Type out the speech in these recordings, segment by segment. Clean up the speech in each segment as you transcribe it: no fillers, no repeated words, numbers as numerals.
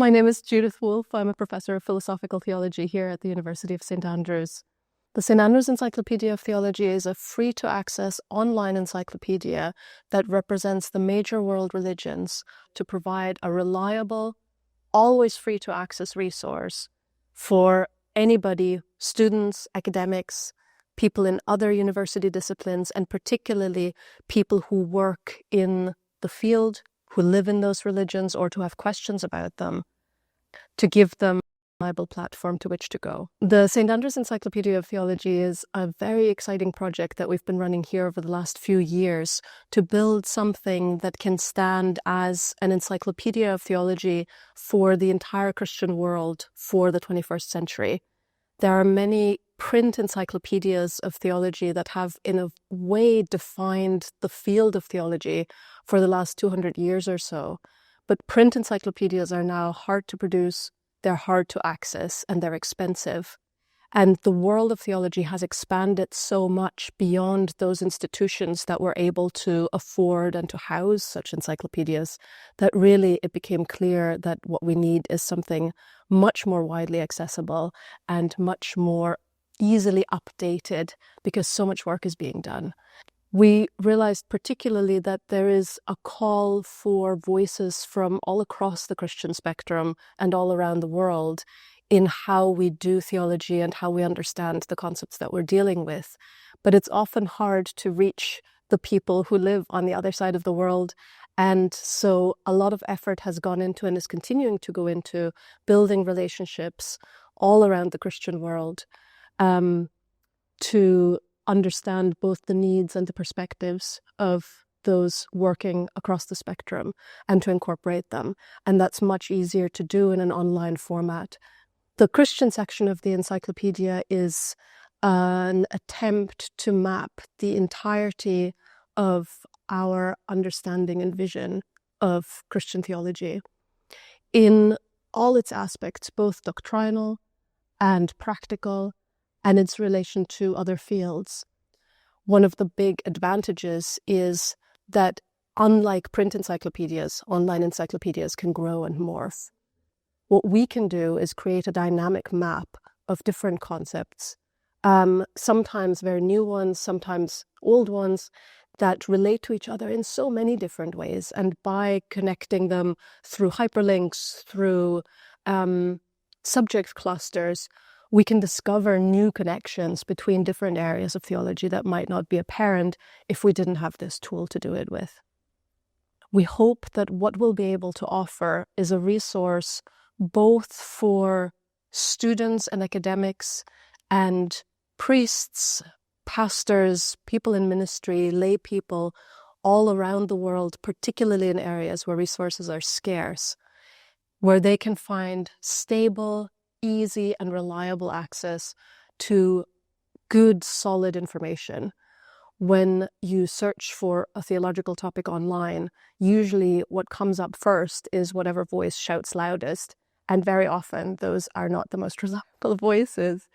My name is Judith Wolfe. I'm a professor of philosophical theology here at the University of St. Andrews. The St. Andrews Encyclopedia of Theology is a free-to-access online encyclopedia that represents the major world religions to provide a reliable, always free-to-access resource for anybody, students, academics, people in other university disciplines, and particularly people who work in the field, who live in those religions, or to have questions about them, to give them a reliable platform to which to go. The St. Andrews Encyclopedia of Theology is a very exciting project that we've been running here over the last few years to build something that can stand as an encyclopedia of theology for the entire Christian world for the 21st century. There are many print encyclopedias of theology that have in a way defined the field of theology for the last 200 years or so. But print encyclopedias are now hard to produce, they're hard to access, and they're expensive. And the world of theology has expanded so much beyond those institutions that were able to afford and to house such encyclopedias that really it became clear that what we need is something much more widely accessible and much more easily updated because so much work is being done. We realized particularly that there is a call for voices from all across the Christian spectrum and all around the world in how we do theology and how we understand the concepts that we're dealing with. But it's often hard to reach the people who live on the other side of the world. And so a lot of effort has gone into and is continuing to go into building relationships all around the Christian world to understand both the needs and the perspectives of those working across the spectrum and to incorporate them. And that's much easier to do in an online format. The Christian section of the encyclopedia is an attempt to map the entirety of our understanding and vision of Christian theology in all its aspects, both doctrinal and practical, and its relation to other fields. One of the big advantages is that unlike print encyclopedias, online encyclopedias can grow and morph. What we can do is create a dynamic map of different concepts, sometimes very new ones, sometimes old ones, that relate to each other in so many different ways. And by connecting them through hyperlinks, through subject clusters, we can discover new connections between different areas of theology that might not be apparent if we didn't have this tool to do it with. We hope that what we'll be able to offer is a resource both for students and academics and priests, pastors, people in ministry, lay people all around the world, particularly in areas where resources are scarce, where they can find stable, easy and reliable access to good, solid information. When you search for a theological topic online, usually what comes up first is whatever voice shouts loudest, and very often those are not the most reliable voices.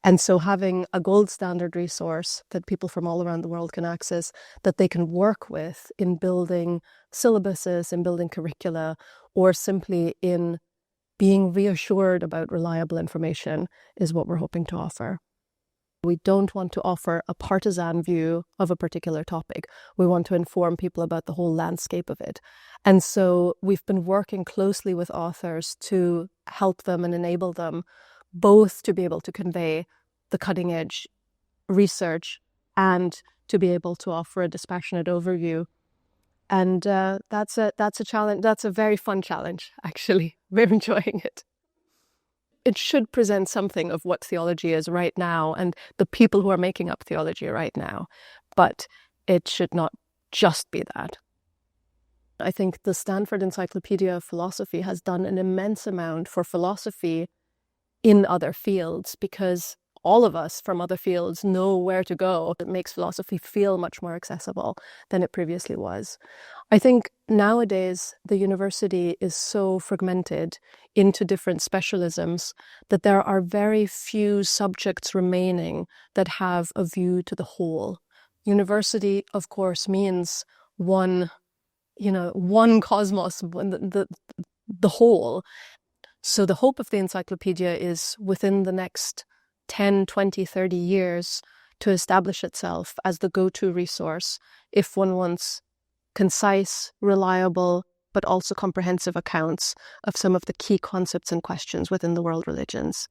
And so having a gold standard resource that people from all around the world can access, that they can work with in building syllabuses, in building curricula, or simply in being reassured about reliable information is what we're hoping to offer. We don't want to offer a partisan view of a particular topic. We want to inform people about the whole landscape of it. And so we've been working closely with authors to help them and enable them both to be able to convey the cutting edge research and to be able to offer a dispassionate overview. And that's a challenge. That's a very fun challenge, actually. We're enjoying it. It should present something of what theology is right now and the people who are making up theology right now. But it should not just be that. I think the Stanford Encyclopedia of Philosophy has done an immense amount for philosophy in other fields because all of us from other fields know where to go. It makes philosophy feel much more accessible than it previously was. I think nowadays the university is so fragmented into different specialisms that there are very few subjects remaining that have a view to the whole. University, of course, means one cosmos, the whole. So the hope of the encyclopedia is within the next 10, 20, 30 years to establish itself as the go-to resource if one wants concise, reliable, but also comprehensive accounts of some of the key concepts and questions within the world religions.